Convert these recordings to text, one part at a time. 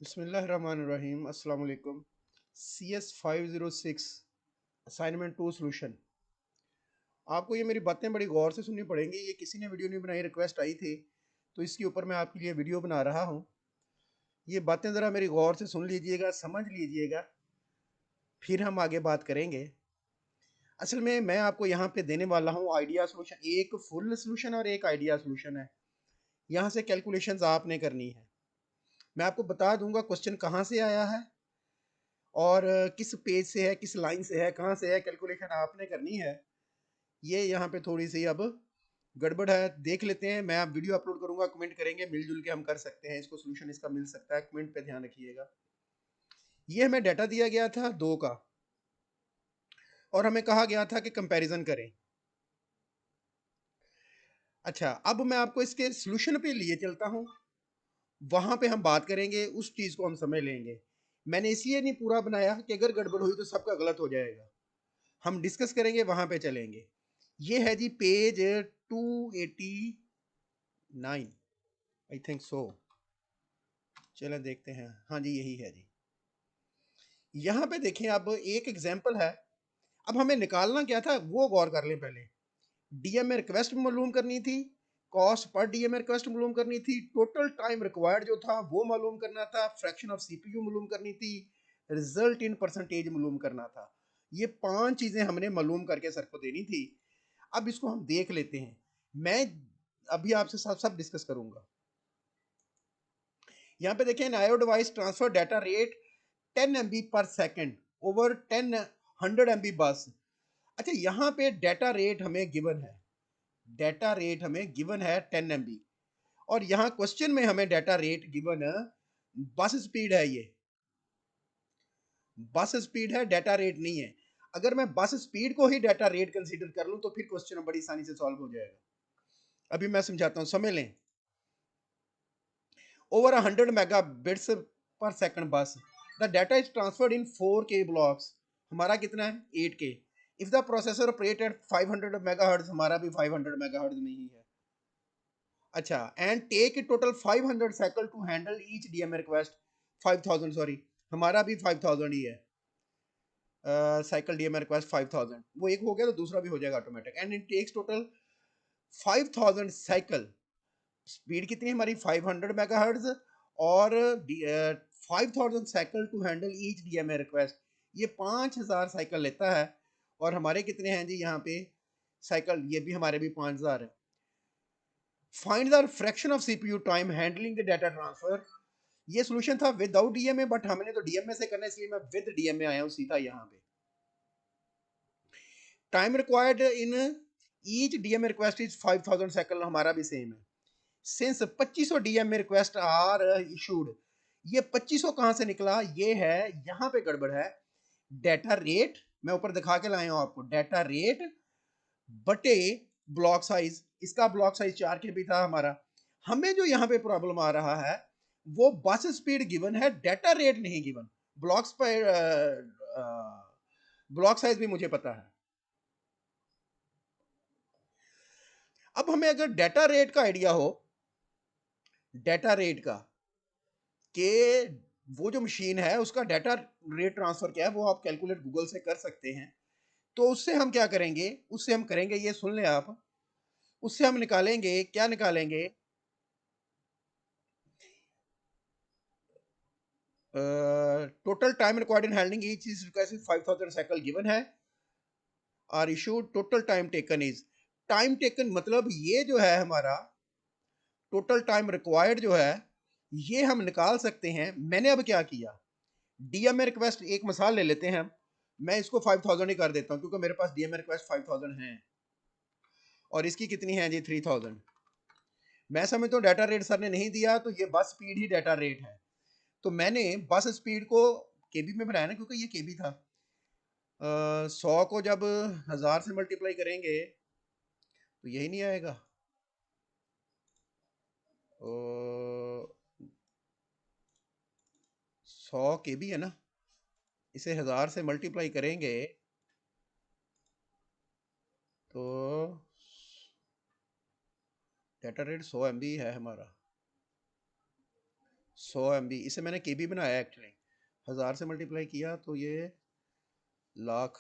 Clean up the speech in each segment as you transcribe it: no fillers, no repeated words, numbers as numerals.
बिस्मिल्लाहिर्रहमानिर्रहीम अस्सलाम वालेकुम। CS 506 assignment 2 solution. आपको ये मेरी बातें बड़ी गौर से सुननी पड़ेंगी। ये किसी ने वीडियो नहीं बनाई, रिक्वेस्ट आई थी तो इसके ऊपर मैं आपके लिए वीडियो बना रहा हूँ। ये बातें ज़रा मेरी गौर से सुन लीजिएगा, समझ लीजिएगा, फिर हम आगे बात करेंगे। असल में मैं आपको यहाँ पे देने वाला हूँ आइडिया सोल्यूशन, एक फुल सोल्यूशन और एक आइडिया सोल्यूशन है। यहाँ से कैलकुलेशंस आपने करनी है। मैं आपको बता दूंगा क्वेश्चन कहाँ से आया है और किस पेज से है, किस लाइन से है, कहाँ से है, कैलकुलेशन आपने करनी है। ये यहाँ पे थोड़ी सी अब गड़बड़ है, देख लेते हैं। मैं आप वीडियो अपलोड करूंगा, कमेंट करेंगे, मिलजुल के हम कर सकते हैं इसको, सोल्यूशन इसका मिल सकता है। कमेंट पे ध्यान रखिएगा। ये हमें डाटा दिया गया था 2 का और हमें कहा गया था कि कंपैरिजन करें। अच्छा, अब मैं आपको इसके सोल्यूशन पे लिए चलता हूँ, वहां पे हम बात करेंगे, उस चीज को हम समझ लेंगे। मैंने इसलिए नहीं पूरा बनाया कि अगर गड़बड़ हुई तो सबका गलत हो जाएगा। हम डिस्कस करेंगे, वहां पे चलेंगे। ये है जी पेज 289, आई थिंक सो। चलें देखते हैं। हाँ जी, यही है जी। यहाँ पे देखें, अब एक एग्जांपल है। अब हमें निकालना क्या था वो गौर कर लें पहले। डीएमए रिक्वेस्ट मालूम करनी थी, कॉस्ट पर डीएमए रिक्वेस्ट मालूम करनी थी, टोटल टाइम रिक्वायर्ड जो था वो मालूम करना था, फ्रैक्शन ऑफ सीपीयू मालूम करनी थी, रिजल्ट इन परसेंटेज मालूम करना था। ये 5 चीजें हमने मालूम करके सर को देनी थी। अब इसको हम देख लेते हैं। मैं अभी आपसे सब सब डिस्कस करूंगा। यहाँ पे देखें, IO device transfer data rate 10 MB पर सेकेंड ओवर 100 MB बस। अच्छा, यहाँ पे डाटा रेट हमें गिवन है, डाटा रेट हमें गिवन है 10 MB, और यहाँ क्वेश्चन में हमें डाटा रेट गिवन बस स्पीड है। ये बस स्पीड है, डाटा रेट नहीं है। अगर मैं बस स्पीड को ही डाटा रेट कंसीडर कर लूं तो फिर क्वेश्चन बड़ी आसानी से सॉल्व हो जाएगा। अभी मैं समझाता हूं, समझ लें। over 100 megabits per second bus, the data is transferred in 4K blocks। हमारा कितना है 8K। if the processor operate at 500 megahertz, हमारा भी 500 megahertz में ही है। अच्छा, and take total 500 cycle to handle each DMA request। 5000 sorry, हमारा भी 5000 ही है। साइकिल डीएमए रिक्वेस्ट 5000, वो एक हो गया तो दूसरा भी हो जाएगा automatic. And it takes total 5000 cycle. Speed कितनी है हमारी 500 मेगाहर्ट्ज, और 5000 cycle to handle each DMA request. ये 5000 साइकिल लेता है। और हमारे कितने हैं जी यहाँ पे साइकिल, ये भी हमारे भी 5000 है। Find the fraction of CPU time handling the data transfer. ये सोल्यूशन था विदाउट डीएमए, बट हमने तो डीएमए से करना है, इसलिए मैं विद डीएमए आया हूँ सीधा यहाँ पे। Time required in each DMA request is 5000 cycle, हमारा भी सेम है। Since 2500 DMA request are issued, ये 2500 कहां से निकला, ये है यहां पे गड़बड़ है। डाटा रेट मैं ऊपर दिखा के लाया हूं आपको, डाटा रेट बटे ब्लॉक साइज। इसका ब्लॉक साइज 4 KB था हमारा। हमें जो यहां पे प्रॉब्लम आ रहा है वो बस स्पीड गिवन है, डाटा रेट नहीं गिवन। ब्लॉक्स पर ब्लॉक साइज भी मुझे पता है। अब हमें अगर डाटा रेट का आइडिया हो, डाटा रेट का कि वो जो मशीन है उसका डाटा रेट ट्रांसफर क्या है, वो आप कैलकुलेट गूगल से कर सकते हैं। तो उससे हम क्या करेंगे, उससे हम करेंगे, ये सुन लें आप। उससे हम निकालेंगे, क्या निकालेंगे, total time required in handling each is request 5000 cycle given है, और issued total time taken is. Time taken मतलब ये जो है हमारा टोटल टाइम रिक्वायर्ड जो है, ये हम निकाल सकते हैं। मैंने अब क्या किया, डीएमए रिक्वेस्ट एक मिसाल ले लेते हैं हम। मैं इसको 5000 ही कर देता हूं क्योंकि मेरे पास डीएमए रिक्वेस्ट 5000 है, और इसकी कितनी है जी 3000। मैं समझता हूँ डाटा रेट सर ने नहीं दिया, तो ये बस स्पीड ही डाटा रेट है। तो मैंने बस स्पीड को केबी में बनाया ना, क्योंकि ये केबी था। 100 को जब 1000 से मल्टीप्लाई करेंगे तो यही नहीं आएगा। 100 KB है ना, इसे 1000 से मल्टीप्लाई करेंगे तो डाटा रेट 100 MB है हमारा। 100 MB, इसे मैंने KB बनाया एक्चुअली। 1000 से मल्टीप्लाई किया तो ये लाख।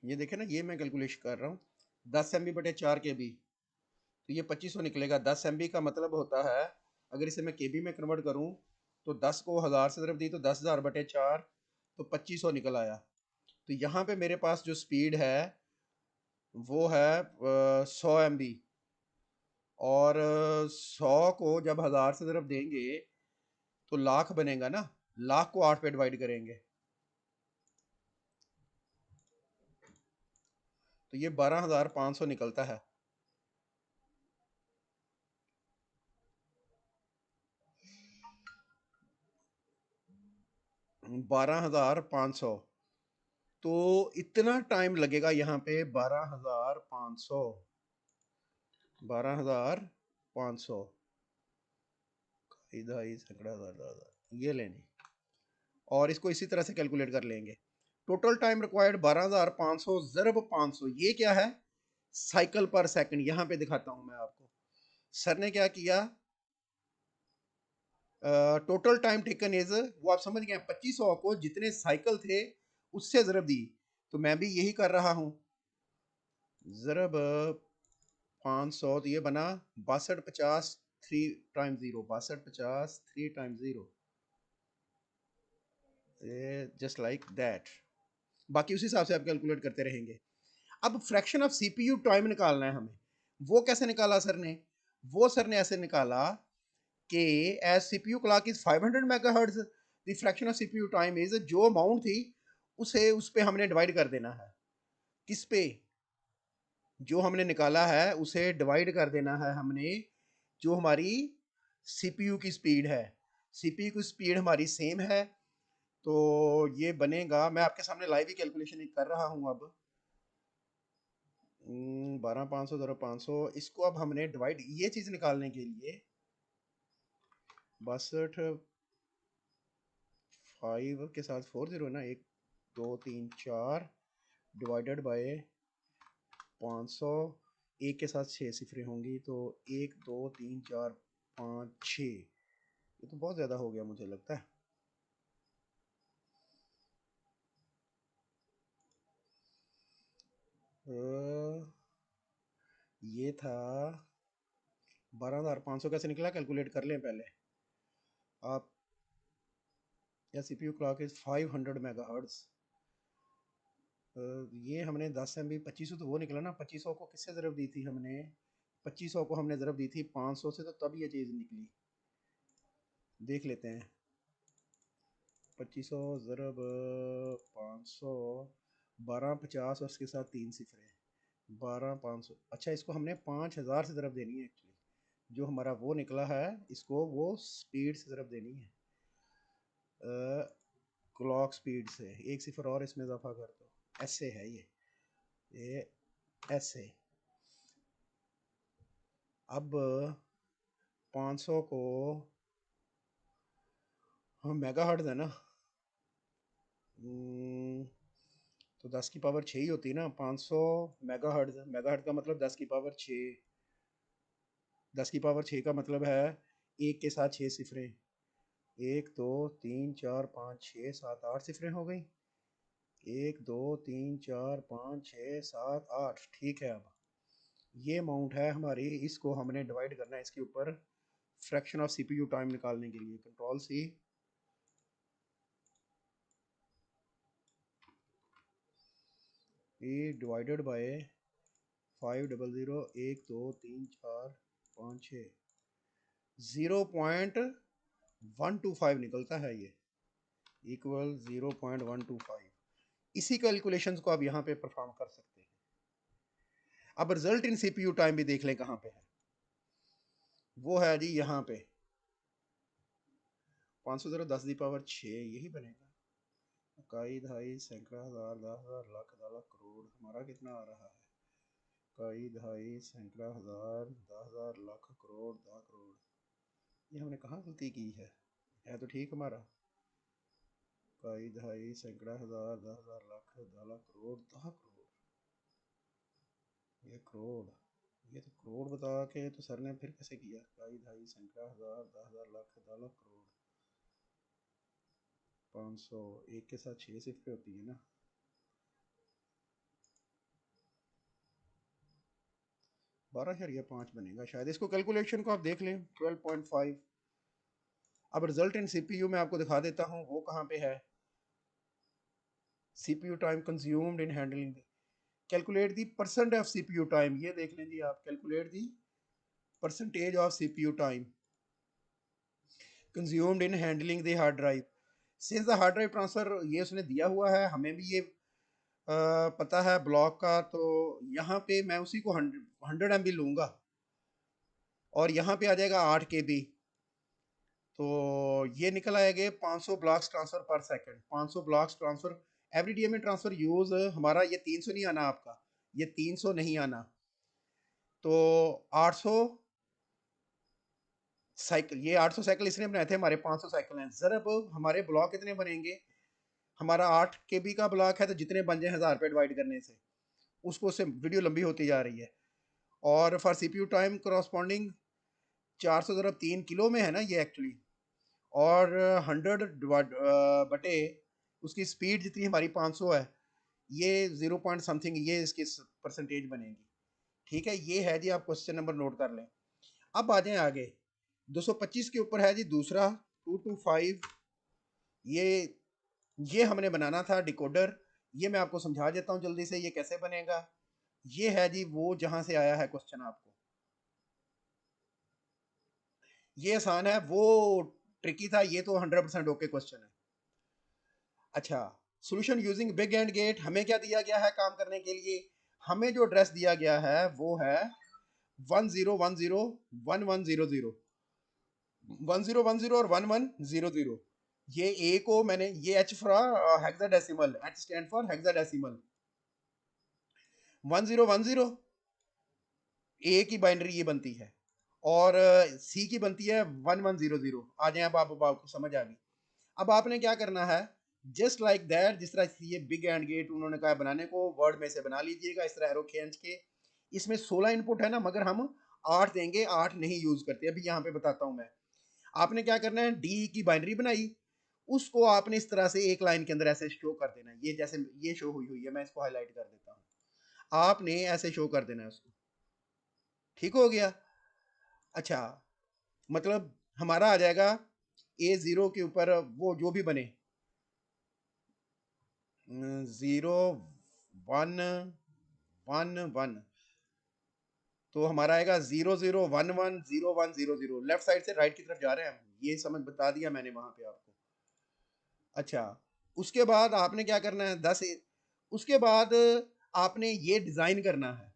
ये देखे ना, ये मैं कैलकुलेशन कर रहा हूँ। 10 MB बटे 4 KB, तो ये 2500 निकलेगा। 10 MB का मतलब होता है, अगर इसे मैं KB में कन्वर्ट करूँ तो 10 को 1000 से तरफ दी तो 10,000 बटे 4, तो 2500 निकल आया। तो यहाँ पे मेरे पास जो स्पीड है वो है 100 MB। और 100 को जब 1000 से तरफ देंगे तो लाख बनेगा ना। लाख को 8 पे डिवाइड करेंगे तो ये 12,500 निकलता है। 12,500। तो इतना टाइम लगेगा यहाँ पे। 12,500, 12,500 ढाई सैकड़ा हज़ार, ये लेनी। और इसको इसी तरह से कैलकुलेट कर लेंगे। टोटल टाइम रिक्वायर्ड 12,500 ज़रब 500, ये क्या है? साइकिल पर सेकंड। यहाँ पे दिखाता हूँ मैं आपको। सर ने क्या किया, टोटल टाइम टेकन इज, वो आप समझ गए, 2500 को जितने साइकिल थे उससे ज़रब दी। तो मैं भी यही कर रहा हूँ। ज़रब 500, तो ये बना 6250 3 times 0, 6250 3 times 0, just like that. बाकी उसी हिसाब से आप कैलकुलेट करते रहेंगे। अब फ्रैक्शन ऑफ CPU टाइम निकालना है हमें। वो कैसे निकाला सर ने? वो सर ने ऐसे निकाला कि as CPU clock is 500 megahertz, the fraction of CPU time is, जो अमाउंट थी उसे उस पे हमने डिवाइड कर देना है। किस पे? जो हमने निकाला है उसे डिवाइड कर देना है हमने, जो हमारी CPU की स्पीड है। CPU की स्पीड हमारी सेम है, तो ये बनेगा, मैं आपके सामने लाइव ही कैलकुलेशन कर रहा हूँ अब। 12,500 ज़रा 500, इसको अब हमने डिवाइड, ये चीज़ निकालने के लिए 62 5 के साथ 40 ना, 1 2 3 4 डिवाइडेड बाय 500, एक के साथ 6 सिफरें होंगी, तो 1 2 3 4 5 6, ये तो बहुत ज़्यादा हो गया मुझे लगता है। ये था 12,500 कैसे निकला, कैलकुलेट कर लें पहले आप। या CPU क्लॉक इज 500 मेगाहर्ट्ज। ये हमने 10 MB 2500, तो वो निकला ना। 2500 को किससे ज़रब दी थी हमने? 2500 को हमने ज़रब दी थी 500 से, तो तब ये चीज़ निकली। देख लेते हैं। 2500 ज़रब 500, 1250 और उसके साथ 3 सिफरे, 12,500। अच्छा, इसको हमने 5,000 से ज़रब देनी है एक्चुअली। जो हमारा वो निकला है, इसको वो स्पीड से ज़रब देनी है, क्लॉक स्पीड से। एक सिफर और इसमें इजाफा कर दो। ऐसे है ये ऐसे। अब 500 को, हाँ मेगाहर्ट्ज़ है ना, तो 10 की पावर 6 ही होती है ना। 500 मेगाहर्ट्ज़, मेगाहर्ट्ज़ का मतलब 10 की पावर 6। 10 की पावर 6 का मतलब है एक के साथ 6 सिफरें। 1 2 3 4 5 6 7 8 सिफरें हो गई। 1 2 3 4 5 6 7 8, ठीक है। अब ये अमाउंट है हमारी, इसको हमने डिवाइड करना है इसके ऊपर, फ्रैक्शन ऑफ CPU टाइम निकालने के लिए। कंट्रोल C, ये डिवाइडेड बाय 500, 1 2 3 4 5 6, 0.125 निकलता है ये, इक्वल 0.125। इसी कैलकुलेशंस को आप यहाँ पे परफॉर्म कर सकते हैं। अब रिजल्ट इन CPU टाइम भी देख लें कहाँ पे है। वो है जी यहाँ पे 500 ज़रा 10 दी पावर 6, यही बनेगा। इकाई, दहाई, सैकड़ा, हज़ार, 10,000, लाख, 10 लाख, करोड़। हमारा कितना आ रहा है? इकाई, दहाई, सैकड़ा, हज़ार, 10,000, लाख, करोड़, 10 करोड़। ये हमने कहाँ गलती की है तो ठीक हमारा। इकाई, दहाई, सैकड़ा, हज़ार, 10,000, लाख, 10 लाख, करोड़, 10 करोड़। करोड़, ये तो करोड़ बता के तो सर ने फिर कैसे किया? ढाई ढाई सैकड़ा हज़ार 10,000 लाख 10 लाख करोड़ 500, एक के साथ 6 सिफरें होती है ना। 12.5 बनेगा शायद। इसको कैलकुलेशन को आप देख लें 12.5। अब रिजल्ट इन सीपीयू में आपको दिखा देता हूँ वो कहाँ पे है। CPU time consumed in handling, calculate the percent of CPU time, ये देख लें जी आप, calculate the percentage of CPU time consumed in handling the hard drive since the hard drive transfer, ये उसने दिया हुआ है, हमें भी ये पता है ब्लॉक का। तो यहाँ पे मैं उसी को 100 MB लूँगा और यहाँ पे आ जाएगा 8 KB। तो ये निकल आएगा 500 ब्लॉक्स ट्रांसफर पर second, 500 blocks transfer every DMA transfer use. हमारा ये 300 नहीं आना, आपका ये 300 नहीं आना, तो 800 साइकिल, ये 800 साइकिल इसने बनाए थे, हमारे 500 साइकिल हैं। ज़रब हमारे ब्लॉक कितने बनेंगे, हमारा 8 KB का ब्लॉक है, तो जितने बन जाए 1000 पे डिवाइड करने से, उसको से वीडियो लंबी होती जा रही है। और for CPU time corresponding 400 ज़रब 3 kilo में है ना ये एक्चुअली, और 100 बटे उसकी स्पीड जितनी हमारी 500 है, ये 0 पॉइंट समथिंग ये इसकी परसेंटेज बनेगी। ठीक है, ये है जी, आप क्वेश्चन नंबर नोट कर लें। अब आ जाएं आगे, 225 के ऊपर है जी दूसरा 225। ये हमने बनाना था डिकोडर, ये मैं आपको समझा देता हूँ जल्दी से ये कैसे बनेगा। ये है जी वो जहां से आया है क्वेश्चन आपको, ये आसान है, वो ट्रिकी था, ये तो 100% ओके क्वेश्चन है। अच्छा, solution using big and gate, हमें क्या दिया गया है काम करने के लिए, हमें जो एड्रेस दिया गया है वो है 10101100, 1010 और 1100। ये ए को मैंने, ये H for hexadecimal, H stand for hexadecimal. 1010 ए की बाइनरी ये बनती है, और सी की बनती है 1100। आ जाए अब आप, आपको समझ आ गई। अब आपने क्या करना है, जस्ट लाइक दैट, जिस तरह से ये बिग एंड गेट उन्होंने कहा बनाने को, वर्ड में से बना लीजिएगा इस तरह एरो खींच के। इसमें 16 इनपुट है ना, मगर हम 8 देंगे, 8 नहीं यूज करते, अभी यहाँ पे बताता हूँ मैं। आपने क्या करना है, डी की बाइनरी बनाई, उसको आपने इस तरह से एक लाइन के अंदर ऐसे शो कर देना है, ये जैसे ये शो हुई हुई है, मैं इसको हाईलाइट कर देता हूँ, आपने ऐसे शो कर देना है उसको। ठीक हो गया। अच्छा, मतलब हमारा आ जाएगा A0 के ऊपर वो जो भी बने, 0 1 1 1, तो हमारा आएगा 00110100। लेफ्ट साइड से राइट की तरफ जा रहे हैं हम, ये समझ बता दिया मैंने वहां पे आपको। अच्छा, उसके बाद आपने क्या करना है, 10, उसके बाद आपने ये डिजाइन करना है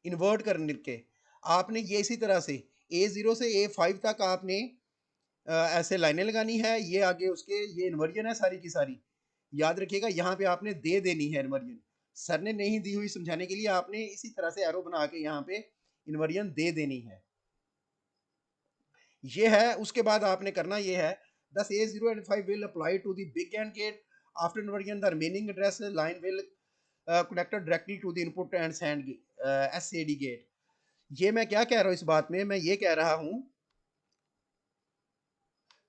इन्वर्ट करने के। आपने ये इसी तरह से A0 से A5 तक आपने ऐसे लाइनें लगानी है, ये आगे उसके ये इन्वर्जन है सारी की सारी, याद रखिएगा यहाँ पे आपने दे देनी है इन्वर्जन, सर ने नहीं दी हुई समझाने के लिए, आपने इसी तरह से एरो बना के यहाँ पे इन्वर्जन दे देनी है, ये है। उसके बाद आपने करना ये है, thus A0 and 5 will apply to the big AND gate. After inversion, the remaining address line will connected directly to the input and SAND SAD gate. ये मैं क्या कह रहा हूँ इस बात में, मैं ये कह रहा हूँ,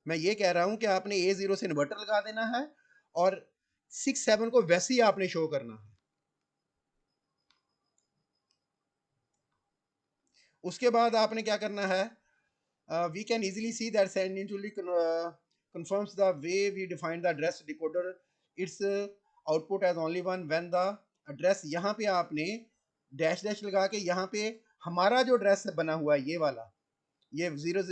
मैं ये कह रहा हूँ कि आपने A0 से इन्वर्टर लगा देना है और 6 7 को वैसे ही आपने शो करना है। उसके बाद आपने क्या करना है, we can easily see that send intuitively confirms the way we define the address decoder. Its output as only one when the address, यहाँ पे आपने डैश डैश लगा के, यहाँ पे हमारा जो एड्रेस बना हुआ है ये वाला, ये 0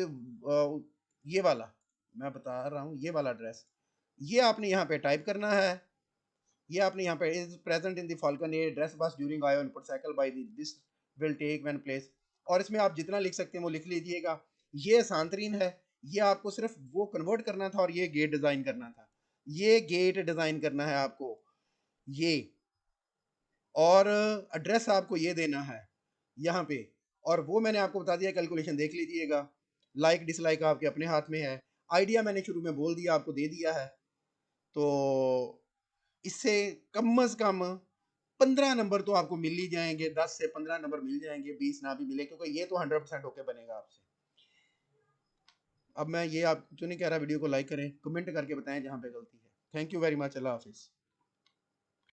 ये वाला मैं बता रहा हूँ, ये वाला एड्रेस, ये आपने यहाँ पे टाइप करना है। ये आपने यहाँ पे is present in the falcon address bus during IO input cycle by this will take when place, और इसमें आप जितना लिख सकते हैं वो लिख लीजिएगा। ये आसान तरीन है, ये आपको सिर्फ वो कन्वर्ट करना था और ये गेट डिजाइन करना था, ये गेट डिजाइन करना है आपको ये, और एड्रेस आपको ये देना है यहाँ पे, और वो मैंने आपको बता दिया, कैलकुलेशन देख लीजिएगा। लाइक डिसलाइक आपके अपने हाथ में है, आइडिया मैंने शुरू में बोल दिया, आपको दे दिया है। तो इससे कम अज़ कम 15 नंबर तो आपको मिल ही जाएंगे, 10 से 15 नंबर मिल जाएंगे, 20 ना भी मिले, क्योंकि ये तो 100% होके बनेगा आपसे। अब मैं ये आप जो नहीं कह रहा, वीडियो को लाइक करें, कमेंट करके बताएं जहाँ पे गलती है। थैंक यू वेरी मच, अल्लाह हाफिज़।